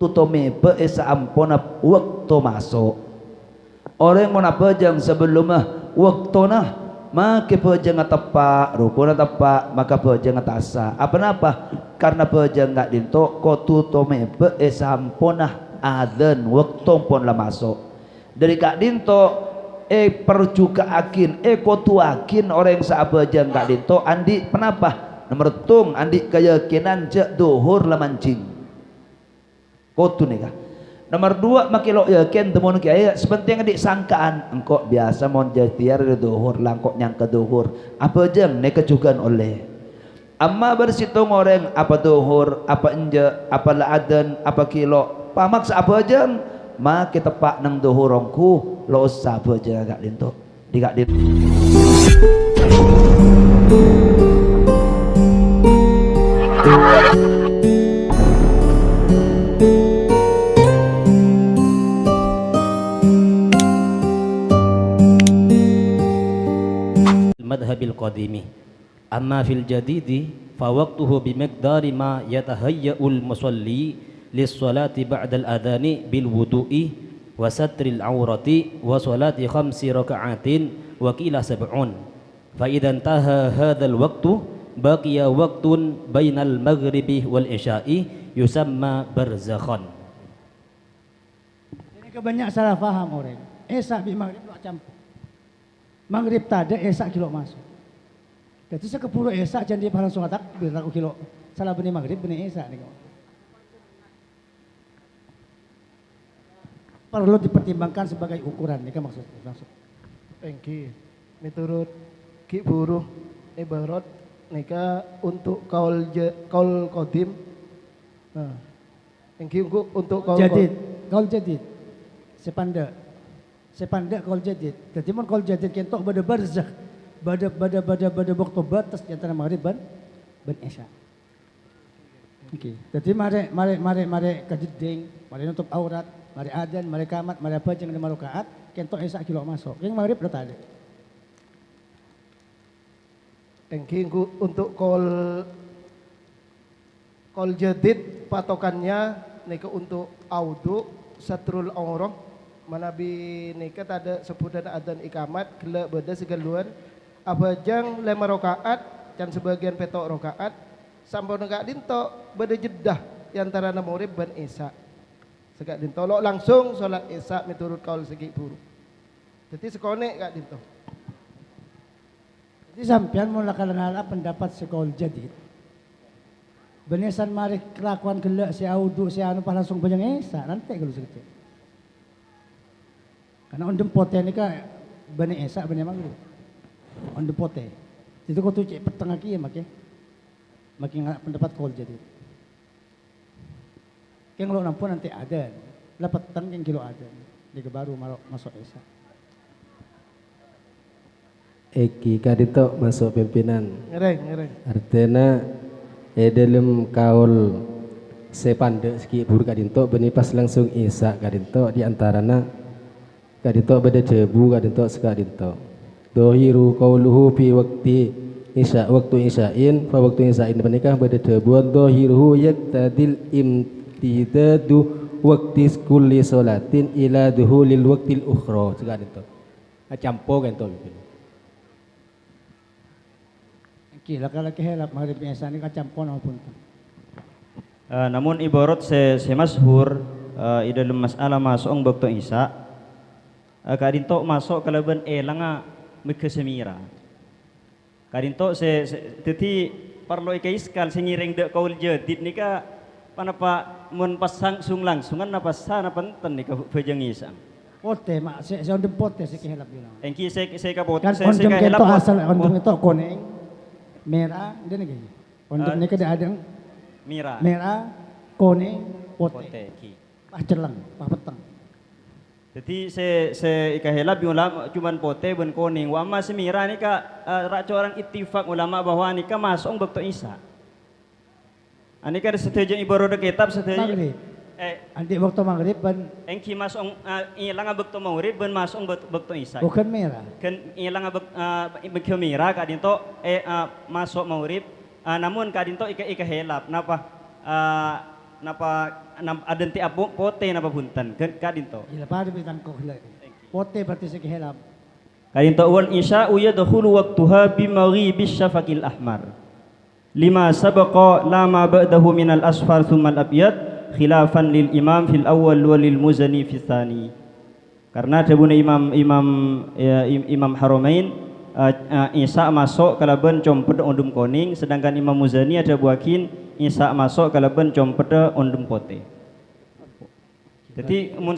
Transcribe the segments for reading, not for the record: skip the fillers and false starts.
tutome pe esa ampona waktu masuk orang mau pejang sebelumnya waktu nah maka pejang tepak rukun tepak maka pejang tasa apa karena pejang nggak dinto ko tutome pe esa ampona adzan waktu pun lah masuk dari kak dinto perjuka akin kotuakin orang yang sahabat gak dinto andi kenapa nomor tung andi keyakinan cek duhur lah mancing kotu nih kah nomor dua makilo yakin temun kiai sepenting adik sangkaan engkau biasa mon jatiar duhur langkok yang ke duhur apa jeng nih kejugan oleh amma bersitung orang apa duhur apa enja apa laadan apa kilo pamaksa apa jeng ma kita pak nang dohorongku lo usah aja gak dinto di gak dinto madhabil qadimi amma fil jadidi fa waqtuhu bimiqdari ma yatahayya'ul musalli lissalati ba'dal adhani bil wudu'i wa satril awrati wa salati khamsi raka'atin wa qila sab'un fa idan taha hadzal waqtu baqiya waqtun bainal maghribi wal isya'i yusamma barzakhan. Ini kebanyak salah faham orang esak bi maghrib lo campur maghrib tada esak kilo masuk jadi sekepuluh esak jangan dia langsung takbir aku kilo salah benih maghrib benih esak nih perlu dipertimbangkan sebagai ukuran ini kan maksudnya. Engki menurut Ki Buruh ibarat nika untuk kaul qadim. Nah. Engki untuk kaul jadid. Sepanda kaul jadid. Jadi mun kaul jadid kentok bada barzakh. Bada waktu batas di antara maghrib ban isya. Oke. Jadi mari kejeding, mari nutup aurat. Mari adzan, mari kamat, mari apa jangan 5 rakaat, kentok esak kilo masuk. Yang maghrib udah tadi. Engki untuk kol jadid patokannya nika untuk audu satrul aurat manabi nika tada sepudan adzan ikamat gela beda segaluan apa jang 5 rakaat dan sebagian petok rakaat sampai nggak dinto beda jedah antara maghrib dan isya. Sekak dinto lo langsung sholat isya menurut kaul segi Buruh. Jadi sekonek kak dinto. Jadi sampean mula kalengala pendapat sekaul jadid. Benesan mari kelakuan gelak si audu si anu pas langsung banyak isya nanti kalau segitu. Karena on dempote ini kan banyak isya banyak maghrib. On dempote. Itu kau tuh cek petengah kia makin pendapat kaul jadid. Yang lo nampun nanti ada, dapat petang yang kilo ada, di baru masuk esa. Eki kadito masuk pimpinan. Ngereng. Artinya dalam kaul sepande segi Buruh kadito benipas langsung isa kadito di antarana kadito beda jebu kadito sekadito. Dohiru kauluhu fi waktu isya'in fa waktu isya'in menikah beda jebu dohiruhu yaktadil tidadu waktu kulli salatin ila duhulil waktil ukhra segan itu campo kan to Oke laki-laki helap maghrib biasa ni kacampo maupun namun ibarat se masyhur dalam masalah masuk waktu isya kadinto masuk kalaban elanga mikesemira kadinto se teti perlu ikaiskal sengiring dek kaul jadid nika panapa mun pasang langsungan apa sana panten nih kebejang isang. Pote mak saya ondem pote saya kehelap bilang. Engki saya kapote kan saya kehelap asal ondem itu kuning merah dia nih gini. Ondem ini kada ada merah kuning pote. Pas celang pas petang. Jadi saya ikahelap ulama cuman pote ben kuning. Wa amma semira nih ka raca orang ittifaq ulama bahwa nika masuk waktu isya. Ani kan setuju ibarat kitab setuju. Maghrib. Anti waktu maghrib ban. Engki masuk ilang waktu maghrib ban masuk waktu isya. Bukan merah. Kan ilang waktu merah kadinto masuk maghrib. Namun kadinto ika helap. Napa ada ti apo pote napa punten kadinto. Gila pada bitan kok gila. Pote berarti sekehelam. Kadinto wal isya'u yadkhulu waqtuha bi maghibis syafaqil ahmar. Lima sabaqa lama ba'dahu minal asfar thumma al abyad khilafan lil imam fil awwal wa lil muzani fil thani. Karena debuna imam Haramain Isa masuk kalaban compet ondum koning, sedangkan Imam Muzani ada buakin Isa masuk kalaban compet ondum pote. Jadi mun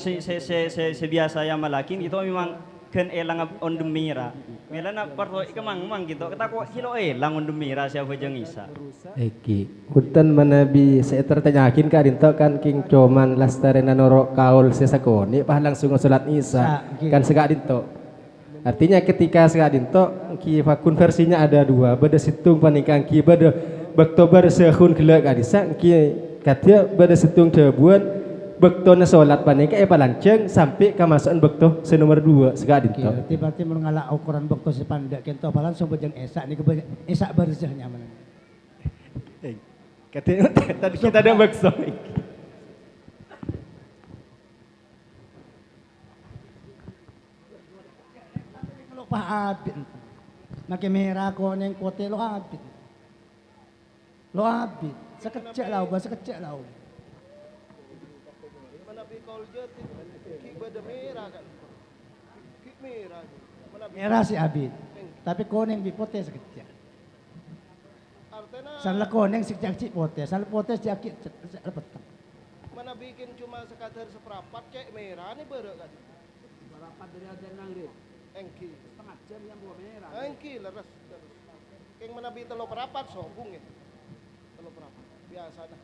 biasa yang malakin itu memang kan elang ondum mira. Melana parto ikemang gitu. Kita kok kilo elang ondum mira siapa jeung Isa. Eki, hutan manabi saya tertanyakin ka dinto kan king coman lastarena norok kaul sesakoni pah langsung salat Isa kan sega dinto. Artinya ketika sega dinto ki fakun versinya ada dua, beda situng panikang ki beda baktobar sehun gela kadisa ki katia beda situng debuan bektona salat panika palanceng sampai ke masukan bekto senomor 2 sega dinto. Berarti mengalak ukuran bekto sepandak kento langsung bejeng esak ni esak barzahnya mana. Katanya tadi kita ada bakso. Lo pahabit. Nake merah ko neng kote lo habit. Lo habit. Sekecek lau, bahasa kecek lau. Mana bi kol jati ki beda merah kan. Ki merah. Merah si habit. Tapi koneng bi pote sekecek. Salah koneng si cik pote, salah pote si akit petang. Mana bikin cuma sekadar seperempat cek merah nih berek kan. Seperempat dari adan nangrit. Engki. Setengah jam yang buah merah. Engki leres. Keng mana bi telo perapat sobung ya. Telo perapat. Biasa dah.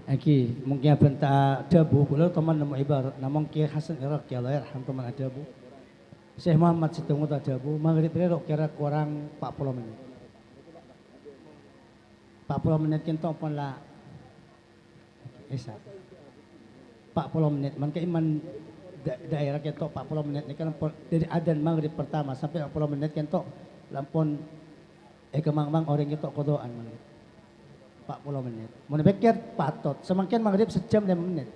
Aki mungkin benta dabu kalau teman nama ibarat namong Kiai Hasan Irak ya Allah yarham teman adabu. Syekh Muhammad Situng adabu maghrib rok kira kurang 40 menit. 40 menit kinto pun lah. Isa. 40 menit man iman daerah kinto 40 menit ni kan dari adzan maghrib pertama sampai 40 menit kinto lampun kemang-mang orang kinto kodoan maghrib. 40 menit. Mau pikir patot. Semakin maghrib sejam 5 menit.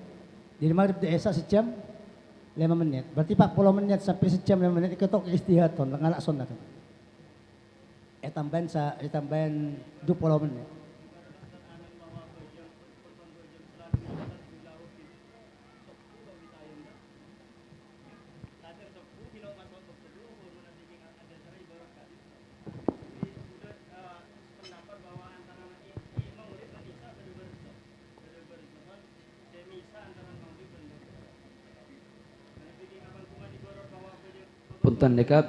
Dari maghrib di Esa sejam 5 menit. Berarti 40 menit sampai sejam 5 menit itu ke istihadon, ngalak sunat. Tambahan 20 menit. Punten deka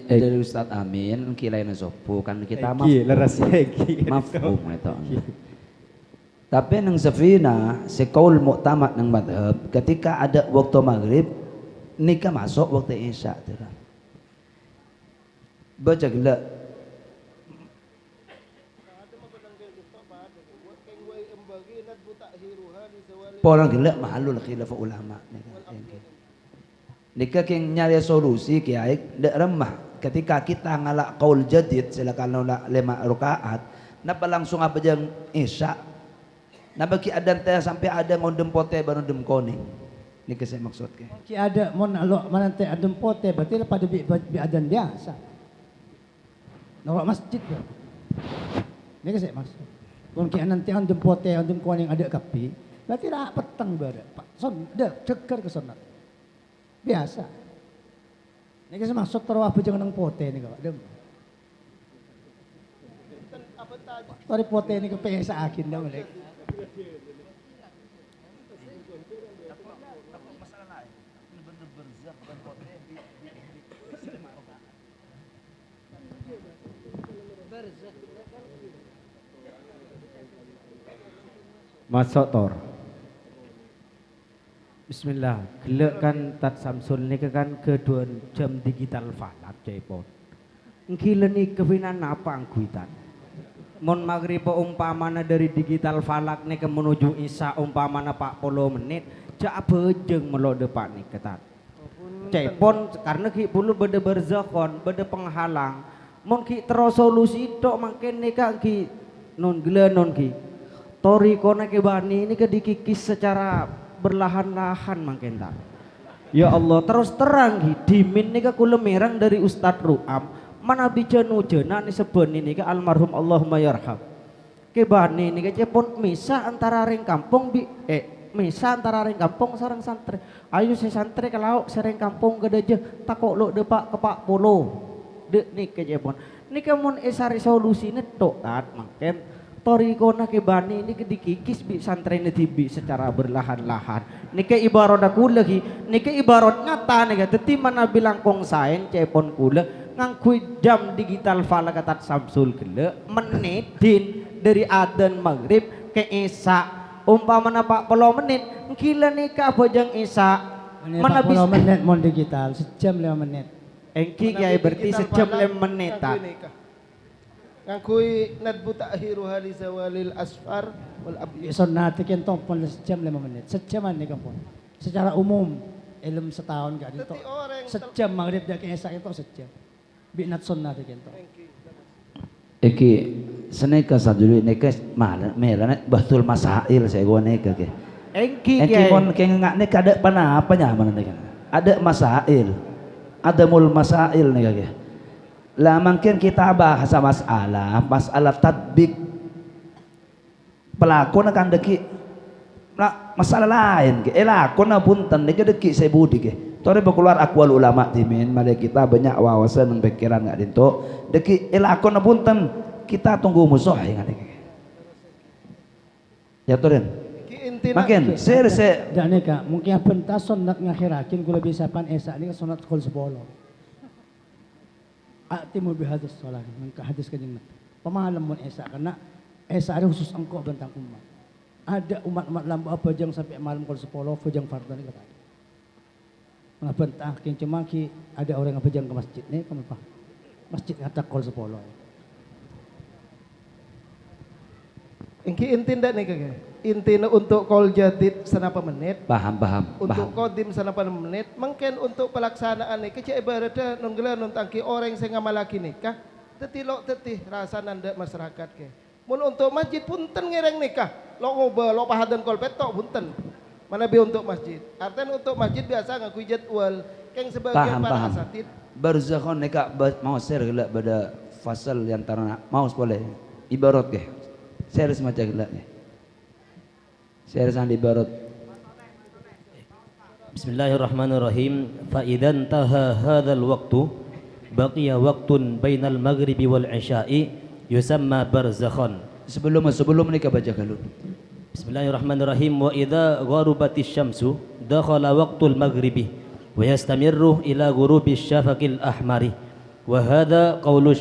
dari Ustaz Amin kilai na sopo kan kita mafhum itu. Tapi nang safina sekaul muktamad nang madhab ketika ada waktu maghrib nikah masuk waktu isya tu. Baca gila. Orang gila mahalul khilaf ulama. Nika keng nyari solusi kiai dek remah ketika kita ngalak qaul jadid silakan nolak 5 rakaat napa langsung apa jang isya napa ki adan teh sampai ada ngondem pote baru dem koning nika saya maksud ke Ki ada mon alo manante adem pote berarti pada bi adan biasa. Nolak masjid ya. Nika saya maksud. Kon ki nanti adem pote adem koning ada kapi berarti dah petang bara. Son dah ceker ke sana. Biasa. Ini kasi masuk terwah pa dyan ng pote ni ka. Sorry pote ni ka pa sa akin daw ulit. Masuk tor. Bismillah, gelek kan Tat Samsul ni kan kedua jam digital falak cepot. Ngkilen ni kefinan apa angkuitan? Mon maghrib umpamana dari digital falak ni ke menuju isya umpamana 40 menit, jak bejeng melo depan ni ketat. Cepon karena ki pulu beda berzakon, beda penghalang. Mon ki terus solusi tok makin nikah ki non gila non ki. Tori kona ke bani ini ke dikikis secara berlahan-lahan makin tak. Ya Allah terus terang ki dimin ni ke kula merang dari Ustadz Ruam. Mana bicanu jena ni seben ini ke almarhum Allahumma yarham. Ke bani ini ke cepon misa antara ring kampung misa antara ring kampung sareng santri. Ayo si santri kalau sering kampung gede aja takok lo depak kepak polo. Dek nih ke cepon. Nih kemun esari solusi nih tok tat makin. Tori kona ke bani ini ke dikikis bi santri ini tibi secara berlahan-lahan. Nih ke ibarat aku lagi. Nih ke ibarat nyata nih ke. Teti mana bilang kong sain cepon kula. Ngangkui jam digital fala kata Samsul gele menitin dari adzan maghrib ke isya. Umpama na pak 10 menit, gila nikah bojang isa. Mana bisa 10 menit mon digital, sejam 5 menit. Engki kiai berarti sejam 5 menit tak. Ngakui nadbu ta'khiru hali zawalil asfar wal abdi. Sunnati kentong pon sejam 5 menit. Sejaman nikah pon. Secara umum ilmu setahun gak dito. Sejam maghrib dak isa itu sejam. Binat sunnati kentong. Iki seneka sadulu neka malah merana batul masail saya gua neka ke. Engki mon keng ngak neka ada apa nya mana neka. Ada masail. Ada mul masail neka ke. Lah mungkin kita bahas masalah tatbik. Pelakon akan deki masalah lain ke. Lakon punten neka deki saya budi ke. Tore keluar akwal ulama timin, mari kita banyak wawasan dan pikiran nggak dinto. Deki elakon punten kita tunggu musuh ya nggak ya Toren. Makin saya jangan kak, mungkin pentas sunat ngakhirakin kalau bisa pan esa ini sunat kol sepuluh. Atimu bihadus sholat, mengka hadis kajeng pemahaman mun esa karena esa ada khusus engkau bentang umat. Ada umat-umat lampu apa jang sampai malam kol sepuluh, fujang fardu ini kata. Bentang king cuma ki ada orang yang bejang ke masjid nih kamu pak masjid ngatak kol sepuluh. Ingki inti ndak nih kakek. Intinya untuk kol jadid senapa menit. Paham. Untuk kodim senapa menit. Mungkin untuk pelaksanaan nih kecil ibaratnya nunggela nuntangki orang yang ngamalaki nikah. Tetih rasa nanda masyarakat ke. Mun untuk masjid punten ngereng nikah. Lo ngobrol lo pahadan kol petok punten. Mana bi untuk masjid. Artinya untuk masjid biasa ngakui jadwal. Keng sebagian para asatid. Berzakhon neka mau share gila pada fasal yang tarana mau boleh ibarat ke. Share semacam gila ke. Share sang ibarat. Bismillahirrahmanirrahim. Fa idzan taha hadzal waqtu baqiya waqtun bainal maghribi wal isya'i yusamma barzakhon. Sebelum nikah baca galun. Bismillahirrahmanirrahim. Wa idza gharubatis syamsu dakhala waqtul maghribi wa yastamirru ila ghurubis syafaqil ahmari wa hadha qawlu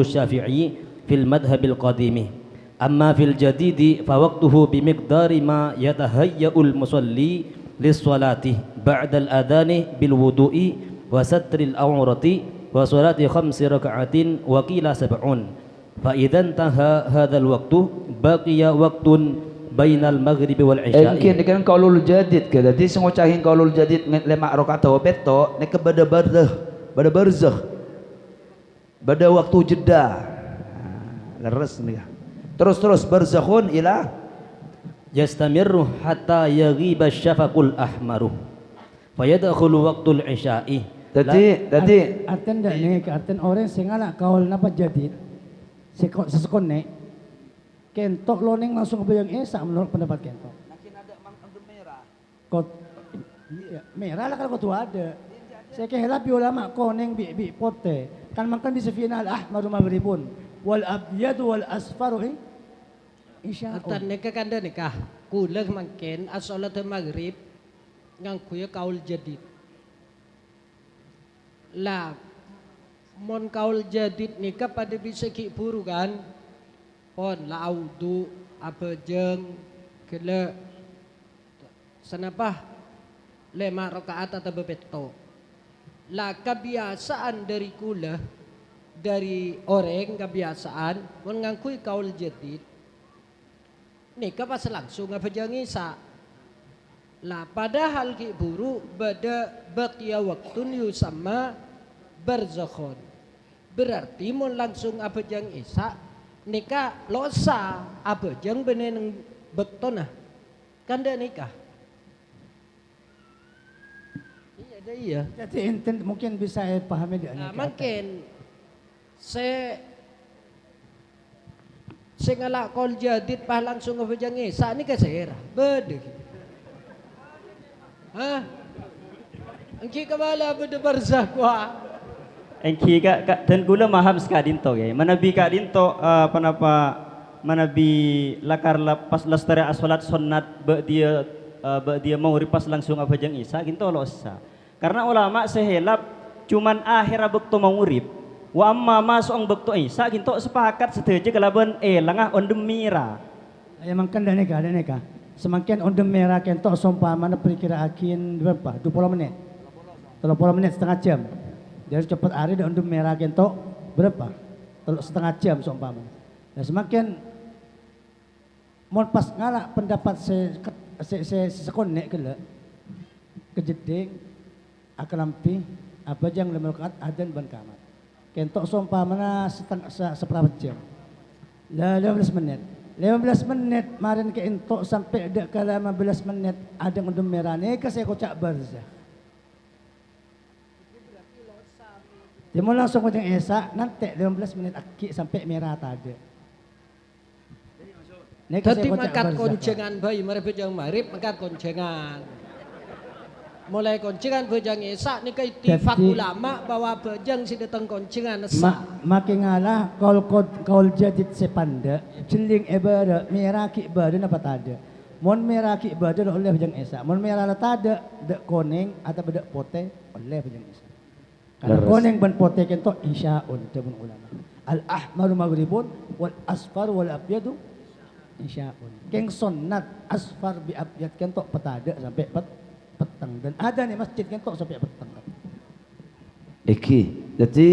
syafi'i fil madhhabil qadimi amma fil jadidi fa waqtuhu bi miqdari ma yatahayya'ul musalli lis salati ba'da al adhani bil wudu'i wa satril awrati wa salati 5 raka'atin wa qila 7. Fa idzan taha hadzal waqtu baqiya waqtun bainal maghribi wal isya'i. Mungkin kan qaulul jadid ke. Dadi sengocahin qaulul jadid 5 rakaat wa beto nek bada barzakh. Bada waktu jeda. Leres nih. Terus barzakhun ila yastamirru hatta yaghiba syafaqul ahmaru. Fa yadkhulu waqtul isya'i. Dadi arten dak nih arten orang sing ala kaul napa jadid. Sesekon nek kentok loning langsung kebayang esa menurut pendapat kentok. Makin ada anggur merah. Kot iya, merah lah kalau kau ada. Saya kehelapi ulama koneng bi pote. Kan makan bisa final ahmaru mabribun wal abyadu wal asfaru insyaallah. Atan nikah kanda nikah. Kulah makin as-salat maghrib ngang kuya kaul jadid. Lah mon kaul jadid nikah pada bisa ki buru kan pon la audu apa jeng kele senapa 5 rakaat atau bebeto lah kebiasaan dari kula dari orang kebiasaan mon ngangkui kaul jadid nikah pas langsung apa jeng isa Lah padahal ki buru bada baqiya waktun yusamma barzakhon. Berarti mun langsung abejang isa nikah losa abejang beneneng bektona. Kanda nikah. Iya dah iya. Jadi intent mungkin bisa pahami dia. Nah, mungkin saya ngalak kol jadid pah langsung abejang isa ni kasera. Bede. Hah? Engki kemana beda barzah kuah? Engki kak dan gula maham sekali dinto ya. Manabi kak dinto panapa manabi lakar pas lastari asolat sunnat dia mau ripas langsung apa jang isa ginto losa. Karena ulama sehelap cuman akhir bekto mau urip. Wa amma masuk bekto isa ginto sepakat setuju kalaban langah ondem mira. Ya mangkan dah nikah. Semakin ondem merah kentok sompa mana perkiraan berapa? 20 menit. 30 menit setengah jam. Dari cepat hari dah ondem merah kentok berapa? Setengah jam sompa mana. Nah semakin mau pas ngalak pendapat se sekonek kele kejeding akalampi apa jang lemel kat adan ban kamat. Kentok sompa mana seperempat jam. 15 menit. 15 menit marin ke entok sampai ada ke 15 menit ada ngedem merah ni ke saya kocak barzah. Dia mau langsung kocak esa nanti 15 menit aki sampai merah tadi. Tadi makan koncengan bayi mereka bejang marib makan koncengan. Mulai koncengan bejang esa ni ke itifak ulama bahwa bejang si datang koncengan esa. Makin ngalah kau jadid sepanda jeling ebara merah ki badan apa tada. Mon merah ki badan oleh bejang esa. Mon merah la tada dek koneng atau bedek pote oleh bejang esa. Kalau koneng ban pote kento insyaun jabun ulama. Al ahmaru maghribun wal asfar wal abyadu insyaun. Keng sunnat asfar bi abyad kento petada sampai petang dan ada nih masjid kentok sampai petang. Iki, jadi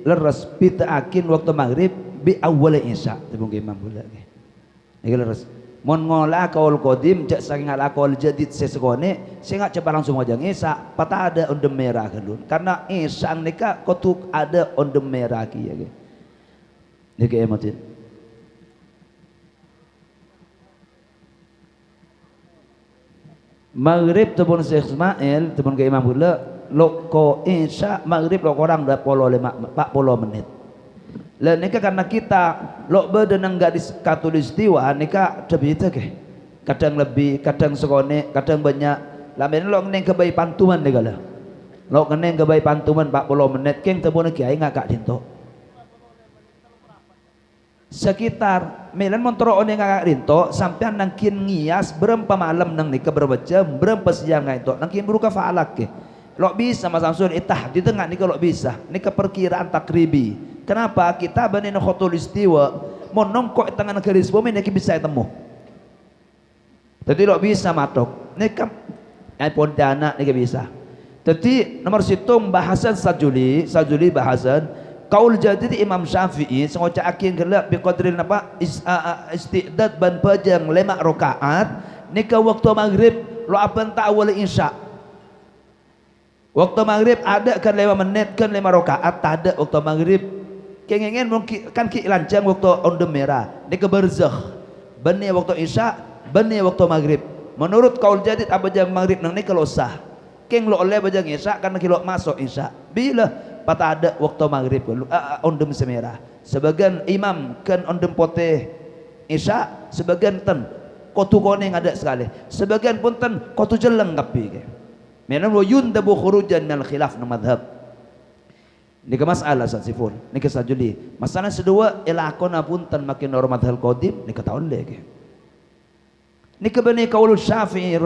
leres pita akin waktu maghrib bi awal isya. Tebung imam pula. Iki leres. Mon ngolah kaul kodim, jak saking ngalah kaul jadid sesekone, saya nggak cepat langsung wajang isya. Pata ada ondem merah kelun. Karena isya nikah kotuk ada ondem merah ki ya. Niki emotin. Maghrib tebun Syekh Ismail tebun ke imam pula loko isya maghrib lok orang 40 menit. Lah nika karena kita lok beden enggak katulistiwa nika sebita ke. Kadang lebih, kadang sekone, kadang banyak. Lamen lok neng kebai pantuman nika lah. Lok neng kebai pantuman 40 menit keng tebun kiai ngakak dinto. Sekitar melan montro one ngakak rinto sampean nangkin ngias berempa malam nang nika berapa jam berempa siang ngaito nangkin beruka faalak ke lo bisa mas Samsul itah di tengah nika lo bisa nika perkiraan takribi kenapa kita benin khotul istiwa monong kok tangan garis bumi nika bisa temu jadi lo bisa matok nika iPhone dana nika bisa jadi nomor situng bahasan sajuli bahasan kaul jadid Imam Syafi'i sengoca akin gelap biqadril napa istidad ban pajang 5 rakaat nika waktu maghrib lo apan ta'awal isya waktu maghrib ada kan 5 menit kan 5 rakaat ada waktu maghrib kengengen mungkin kan ki lancang waktu ondem merah nika barzakh bani waktu isya bani waktu maghrib menurut kaul jadid apa jang maghrib nang nika lo sah keng lo oleh bajang isya karena kilo masuk isya bila pata ada waktu maghrib ondem semerah sebagian imam kan ondem poteh isya sebagian ten kotu koneng ada sekali sebagian pun ten kotu jeleng kapi memang lo yundabu khurujan minal khilaf na madhab ini ke masalah sasifun ini ke sajuli masalah kedua elakona pun ten makin normat hal kodim ini ke tahun lagi ini ke bani kaul Syafi'i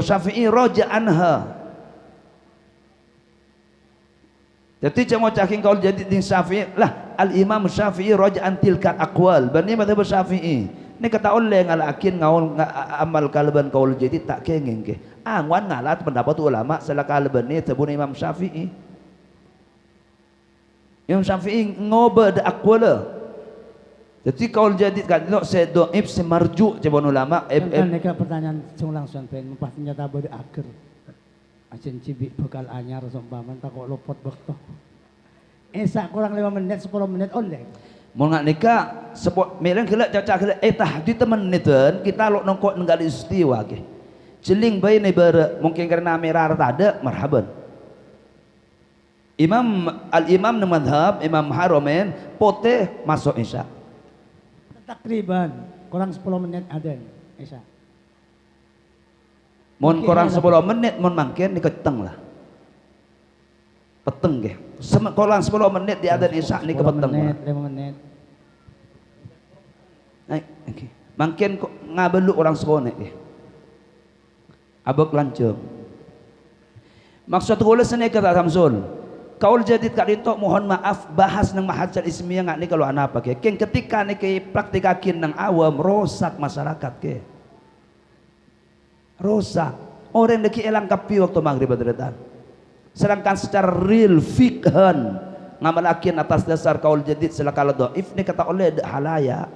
roja anha. Jadi cuma caking kaul jadi di Syafi'i lah al Imam Syafi'i raja'an tilka aqwal bani madhab Syafi'i ni kata oleh ngalakin ngaul amal kalban kaul jadi tak kengeng ke angwan ngalat pendapat ulama salah kalban ni tebun Imam Syafi'i ngoba da aqwala jadi kaul jadi kan no se dhaif se marju cebon ulama kan nika pertanyaan sing langsung pen mempah nyata bade akhir Asin cibik bekal anyar seumpaman tak kok luput bekto. Esak kurang 5 menit 10 menit ondek. Mun ngak nikah sebut miring gelak caca gelak di temen niten kita lo nongkok nenggal istiwa ke. Celing bayi ni mungkin karena merah ada marhaban. Imam na madhab Imam Haramain poteh masuk isya. Takriban kurang 10 menit ada isya. Mun kurang 10 menit mun mangkin diketeng lah. Peteng ke. Kurang 10 menit di adan isya ni ke peteng. 5 menit. Okay. Mungkin ngabeluk orang sekonek ke. Abek lancung. Maksud kulis ni kata Samsul. Kaul jadid kat dintok mohon maaf bahas nang mahajat ismiyah ngak ni kalau anak apa ke. Ken ketika ni ke praktikakin nang awam rosak masyarakat ke. Rosak. Orang deki elang kapi waktu maghrib badretan. Sedangkan secara real fikhan ngamalakin atas dasar kaul jadid selakala dhaif ni kata oleh halaya.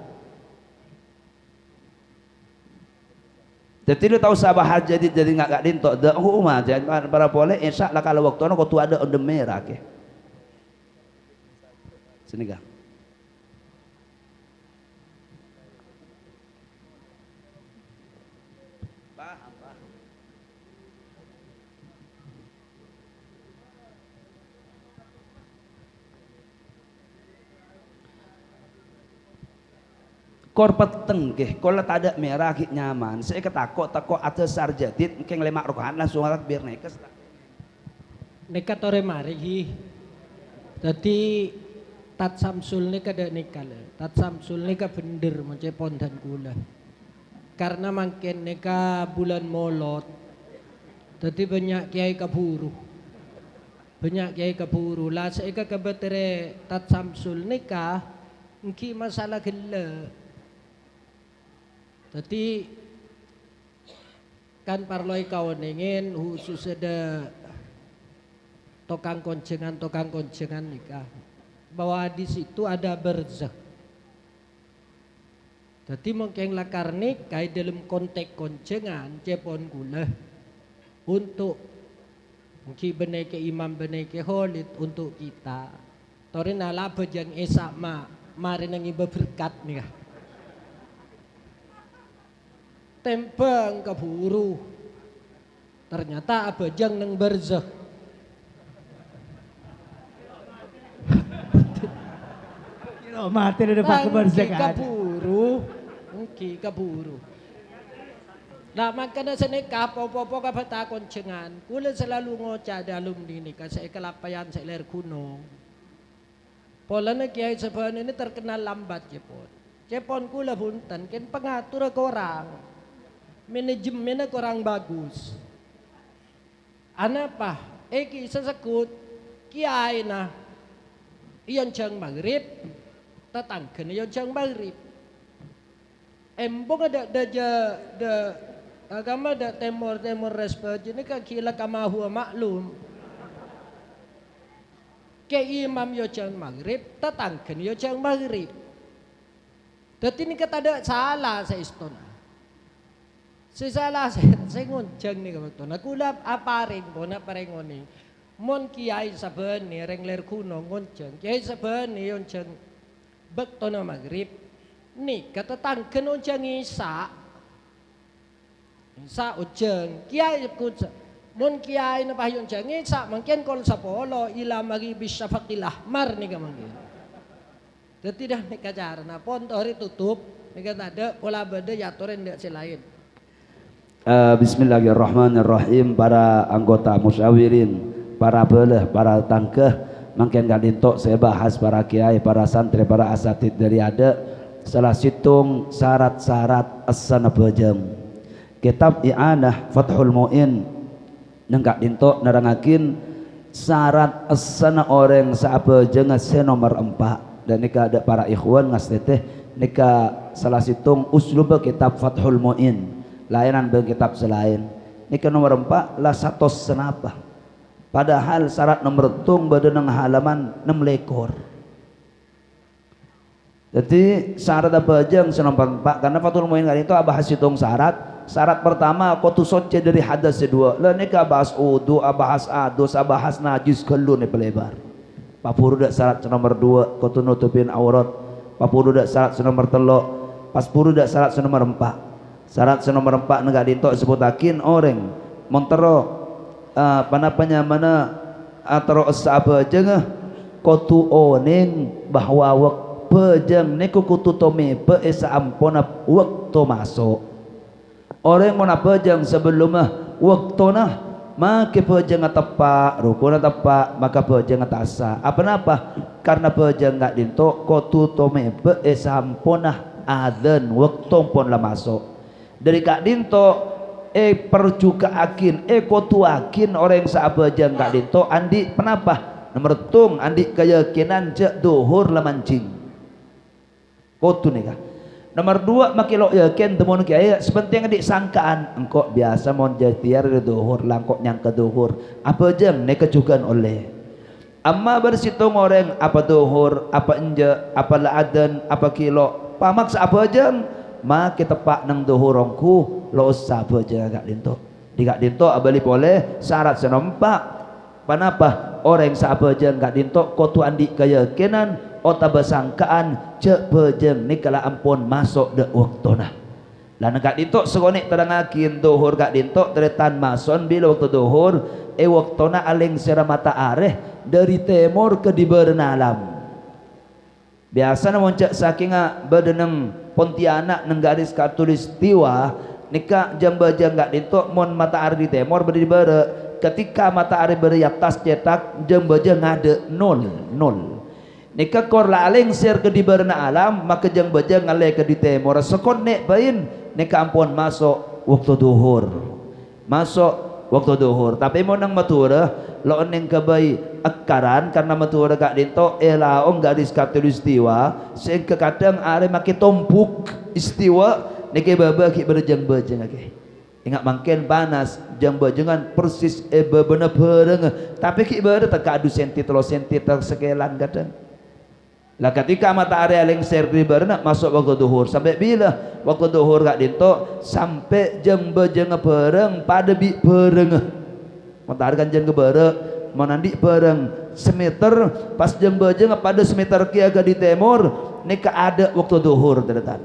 Jadi lu tahu sahabat jadid jadi ngak dintok dah umah jangan para boleh insya Allah kalau waktu kau tu ada on merah ke. Sini kah? Kor peteng ke, kalau tak ada merah kik nyaman. Saya ketakut takut ada sarjadit, mungkin lemak rokahan langsung alat biar nekas. Nekat ore mari hi. Jadi Tat Samsul ni kada nikah le. Tat Samsul ni ka bener mencepon dan gula. Karena makin nikah bulan molot. Jadi banyak kiai kaburu. Banyak kiai kaburu. Lah saya kebetere Tat Samsul nikah, engki masalah gila. Jadi kan parloi kawan ingin khusus ada tukang koncengan nikah bahwa di situ ada berzah. Jadi mungkin lakar nikah dalam konteks koncengan cepon gula untuk mungkin benar ke imam benar ke holid untuk kita. Torin ala bejang esak mari nangi berberkat nikah. Tempeng keburu ternyata abajang nang berzah Kilo mati udah pakai berzah kan keburu nah makanya senikah popo kabata koncengan kula selalu ngoca dalam ini saya kelapayan saya ler gunung polanya kiai sebenarnya ini terkenal lambat cepon kula bunten kan pengatur ke orang manajemennya kurang bagus. Anapa? Eki sesekut kiai nah iyon jang maghrib tatangken iyon jang maghrib. Embong ada agama ada temor respect ini kan kila kamahu maklum. Ke imam iyon jang maghrib tatangken iyon jang maghrib. Dadi ini kata ada salah saya istona. Salah saya ngonceng nih waktu aku lap aparing bona parengoni mon kiai saben ni reng ler kuno ngonceng kiai saben ni ngonceng bekto na maghrib nih kata tangken ngonceng isa ujeng kiai kunca mon kiai na pa ngonceng isa mungkin kol sapolo ila magi bisyafaqillah mar nih kamangin jadi dah nih kajar na pon tori tutup nih kata ada pola beda yatoren ndak selain. Bismillahirrahmanirrahim. Para anggota musyawirin, para belah, para tangkeh, mungkin kan dintok saya bahas para kiai, para santri, para asatid dari ada salah situng syarat-syarat as-sana bejam. Kitab I'anah Fathul Mu'in nenggak dintok nerangakin syarat as-sana orang saapa jengas nomor 4 dan nika ada para ikhwan ngasteteh nika salah situng uslub kitab Fathul Mu'in. Lainan dengan kitab selain ini ke nomor 4 lah satu senapa padahal syarat nomor tung berdenang halaman 6 lekor jadi syarat apa aja yang nomor 4 karena Fathul Mu'in itu bahas hitung syarat Syarat pertama kau tu suci dari hadas kedua. Lah ni ka bahas wudu, bahas adus, bahas najis kelun ni pelebar. Papuru dak syarat nomor 2 kau tu nutupin aurat. Papuru dak syarat nomor 3. Paspuru dak syarat nomor 4. Syarat nomor 4 negak ditok sebutakin orang montero panapanya mana atau apa jengah kau tu oning bahwa pejang neko kutu tome pe esa ampona waktu masuk orang mana pejang sebelum waktu nah maka pejang tepak rukun tepak maka pejang tasa apa karena pejang gak dinto kutu tome pe esa ampona adzan waktu pun lah masuk dari kak dinto perjuka akin kutu akin orang saabejang gak dinto andi kenapa nomor tung andi keyakinan cek duhur lah mancing kotu nih kah nomor 2 makilok yakin temun kiai sepenting adik sangkaan engkau biasa mon jatiar duhur langkok nyangka duhur apa jeng nih kejugan oleh amma bersitung orang apa duhur apa enja apa laadan apa kilo pamaksa apa jeng mak kita pak nang duhur ongku lo usah apa jeng agak dinto digak dinto abali boleh syarat senompak panapa orang sahabat jeng gak dintok kotu andi keyakinan ota bersangkaan cek bejeng ni kala ampun masuk de waktuna lan gak dintok segonik terangakin duhur gak dintok teretan mason bila waktu duhur waktuna aling sira mata areh dari timur ke di bernalam biasa namun cek saking bedeneng Pontianak neng garis katulistiwa nikah jam bejeng gak dintok mon mata areh di timur berdiri bere ketika matahari beri atas cetak jam bejeng ngade nol nika kor laling sir ke di berna alam maka jeng bejeng ngale ke di timur sekon nek bain nika ampun masuk waktu duhur tapi mau nang matura lo neng kebai akaran karena matura gak dinto elaong garis katulistiwa sehingga kadang are make tompuk istiwa niki babaki berjeng ake ingat makin panas jang bajengan persis bener bereng tapi ki bere tak adu senti 3 senti tersekelan kadang lah ketika matahari lengser di berena masuk waktu duhur sampai bila waktu duhur gak dinto sampai jang bajeng bereng pada bi bereng matahari kan jang bere menandi bereng semeter pas jang bajeng pada semeter kia ke di timur nika ada waktu duhur terdekat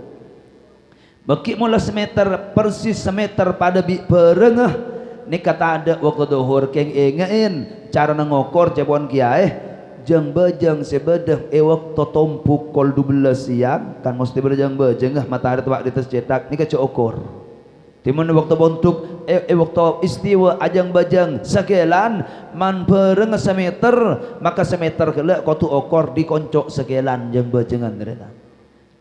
baki mula semeter persis semeter pada bi berengah ni kata ada waktu duhur keng ingain cara ngokor jabon kiai jeng bejeng sebedeh waktu tompuk kol 12 siang kan mesti berjeng bejeng matahari tuak di tercetak ni kaca okor timun waktu bontuk waktu istiwa ajang bajang sekelan man bereng semeter maka semeter kelak kau tu okor dikoncok sekelan jeng bejengan ternyata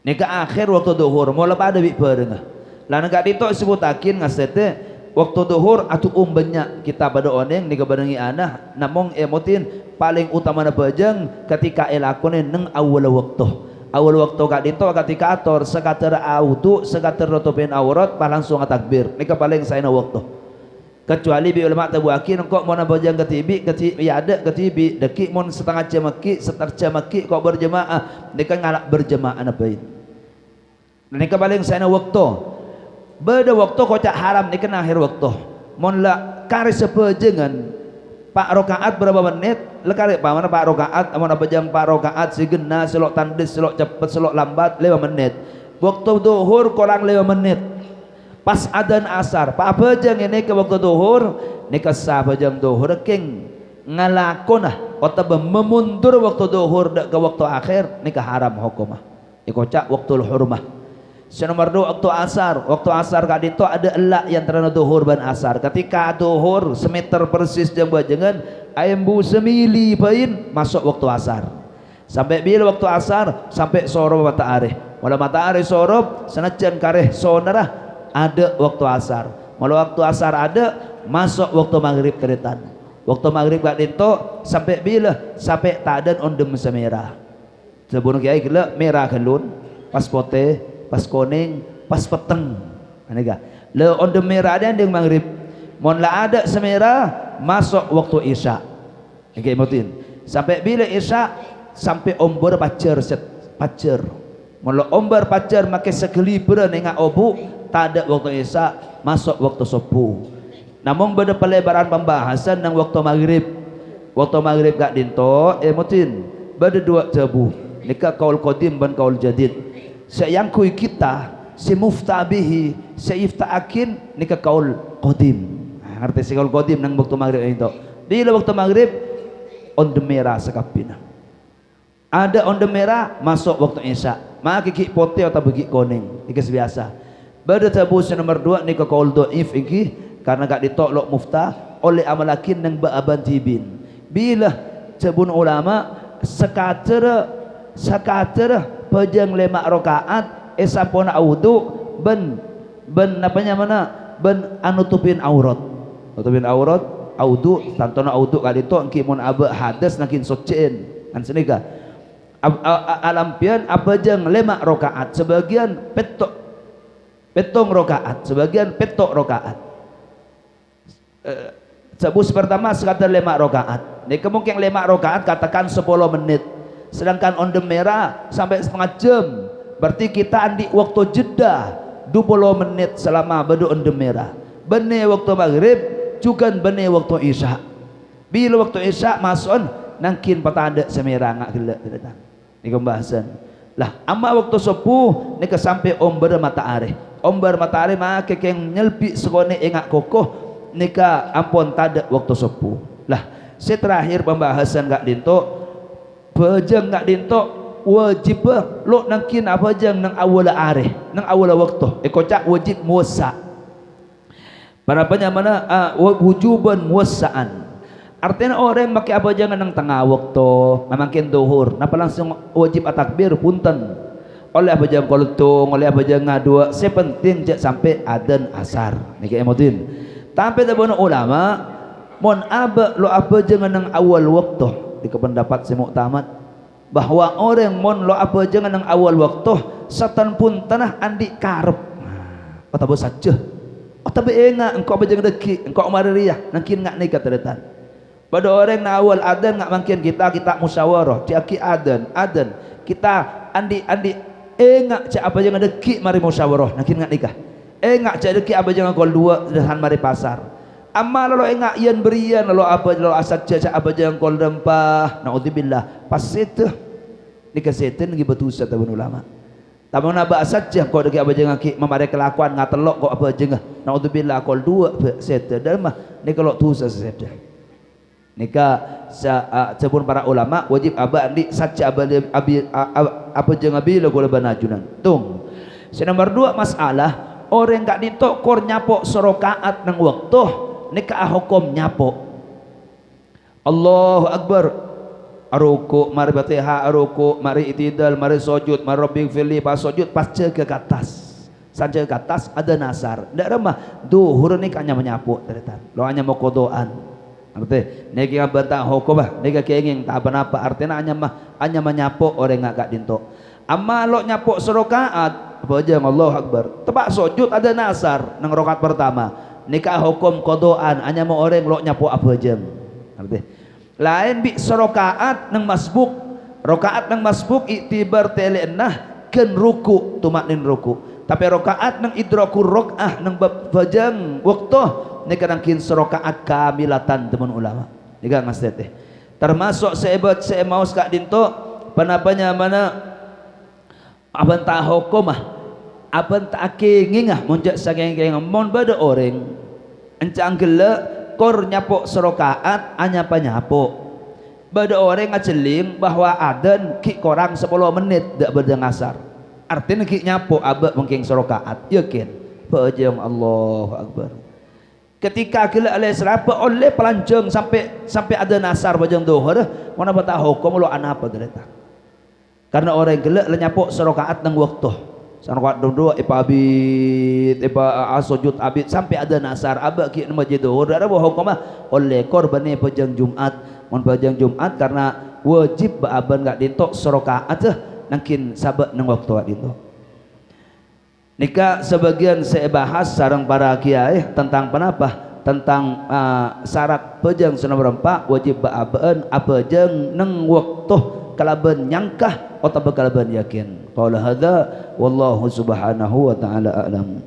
nika akhir waktu duhur mula pada bi berengah lan gak ditok sebutakin ngasete waktu duhur atuh banyak kita pada oneng nika barengi anah namong emotin paling utama na bejeng ketika elakone neng awal waktu gak ditok ketika ator sekater audu sekater rotopin aurat langsung takbir nika paling saena waktu kecuali bi ulama tabuakin kok mau bejeng ketibi ya ada ketibi deki mon setengah jam maki kok berjemaah nika ngalak berjemaah napain nika paling saena waktu beda waktu kocak haram nika akhir waktu mon la kari sepejengan pak rokaat berapa menit lekari pak mana pak rokaat mon bejeng pak rokaat sigena selok tandis selok cepet selok lambat 5 menit waktu duhur kurang 5 menit pas adzan asar pak bejeng ini ke waktu duhur nika sah bejeng duhur king ngalakonah atau memundur waktu duhur ke waktu akhir nika haram hukumah ikocak waktu hurmah nomor 2 waktu asar gak dito ada elak yang terana duhur ban asar ketika duhur semeter persis jam bajengan ayam bu semili pain masuk waktu asar sampai bila waktu asar sampai sorob matahari wala matahari sorob senajan kareh sonarah ada waktu asar malah waktu asar ada masuk waktu maghrib keretan waktu maghrib gak dito sampai bila sampai tadan ondem semerah sebelum kiai gila merah kelun pas pote pas kuning pas peteng anega le ondem merah ada yang maghrib mon la ada semerah masuk waktu isya kayak mutin sampai bila isya sampai ombor pacar mon la ombar pacar make sekali bere nengak obu tak ada waktu isya masuk waktu subuh. Namun pada pelebaran pembahasan nang waktu maghrib. Waktu maghrib gak dinto mutin pada dua cebu. Nika kaul qadim dan kaul jadid. Sayang kui kita si muftabihi si iftaakin nika kaul qadim. Ngerti si kaul qadim nang waktu maghrib itu. Bila waktu maghrib on the merah sekapina. Ada on the merah masuk waktu isya. Maka kiki pote atau begi koning. Iki biasa. Pada tabu nomor 2 ni kaul dhaif iki karena gak ditoklok muftah oleh amalakin nang baaban tibin. Bila sebun ulama sekatera pejang 5 rakaat sampuna wudu ben apanya mana ben anutupin aurat. Nutupin aurat audu tantona audu kali to engki mun aba hadas nakin socien kan senika. Alampian apa jeng 5 rakaat sebagian petong rakaat sebagian petok rakaat sebus pertama sekadar 5 rakaat ini kemungkinan 5 rakaat katakan 10 menit sedangkan on the merah sampai setengah jam berarti kita andi waktu jeda 20 menit selama bedu on the merah benih waktu maghrib juga benih waktu isya bila waktu isya masuk nangkin patanda semerah ngak gelak datang ini pembahasan lah amma waktu subuh ni sampai omber matahari maka keng nyelpi segone engak kokoh nika ampun tada waktu subuh lah terakhir pembahasan gak dinto pejeng gak dinto wajib lo nangkin apa jeng nang awal areh nang awal waktu kocak wajib muasa panapanya mana wujuban muasaan artinya orang pakai apa jangan nang tengah waktu memakin duhur napa langsung wajib atakbir punten oleh apa jangan koltung oleh apa jangan ngadua sepenting jak sampai adzan asar niki emotin tapi tabun ulama mon aba lo apa jangan nang awal waktu di pendapat si muktamad bahwa orang mon lo apa jangan nang awal waktu setan pun tanah andi karep kata bos saja tapi enggak engkau apa jangan deki engkau maririah nangkin ngak nikah terdetan pada orang na awal adzan ngak mungkin kita musyawarah diaki adzan kita andi ngak cak apa jangan deki mari musyawarah nangkin ngak nikah ngak cak deki apa jangan kol dua dan mari pasar amma lalu ngak ian berian lalu apa lalu asat cak apa jangan kol rempah naudzubillah pas itu nikah setan lagi betusa tabun ulama tamu naba asat cak kau deki apa jangan ki memare kelakuan ngak telok kau apa jangan naudzubillah kol dua setan dan mah ni kalau tusa setan nika sebelum para ulama wajib aba andi saja apa jeung abi lo banajunan tung nomor 2 masalah orang gak ditok kor nyapo sorokaat nang waktu nika hukum nyapo Allahu akbar ruku mari Fatihah ruku mari itidal mari sujud mari rabbil fili pas sujud pas ke atas saja ke atas ada nasar ndak remah duhur nika hanya menyapu teretan lo hanya mau kodoan arti niki ngabantah hukum niki kenging tak apa-apa artinya hanya menyapu orang ngak dinto amma lo nyapu serokaat apa aja Allahu akbar tebak sujud ada nasar nang rakaat pertama nikah hukum kodoan hanya mau orang lo nyapu apa aja arti lain bi serokaat nang masbuk rakaat nang masbuk iktibar telenah ken ruku tumaknin ruku tapi rakaat nang idrakur rakaah nang bajang waktu nika nangkin serokaat kamilatan teman ulama nika ngastet teh termasuk seebat seemaus kak dinto panapanya mana aban ta hukum aban ta kengingah munjak sageng-geng mon bada orang encang gele kor nyapo serokaat anya panyapo bada orang ngaceling bahwa adan ki korang 10 menit dak beda ngasar artinya ki nyapo aba mungkin serokaat yakin pejeng Allahu akbar ketika gila oleh serapa oleh pelancong sampai ada nasar bajang dohor mana bata hukum lo anapa dereta karena orang gila lenyapok serokaat nang waktu serokaat dua abid sujud abid sampai ada nasar abak ki masjid dohor ada hukum oleh korbane bajang Jumat mon bajang Jumat karena wajib baaban gak dintok serokaat nangkin sabat nang waktu dintok nika sebagian saya bahas sarang para kiai tentang penapa tentang syarat pejang nomor 4 wajib baaban apa jeung nang waktu kalaban nyangkah atau kalaban yakin qala hadza wallahu subhanahu wa ta'ala a'lam.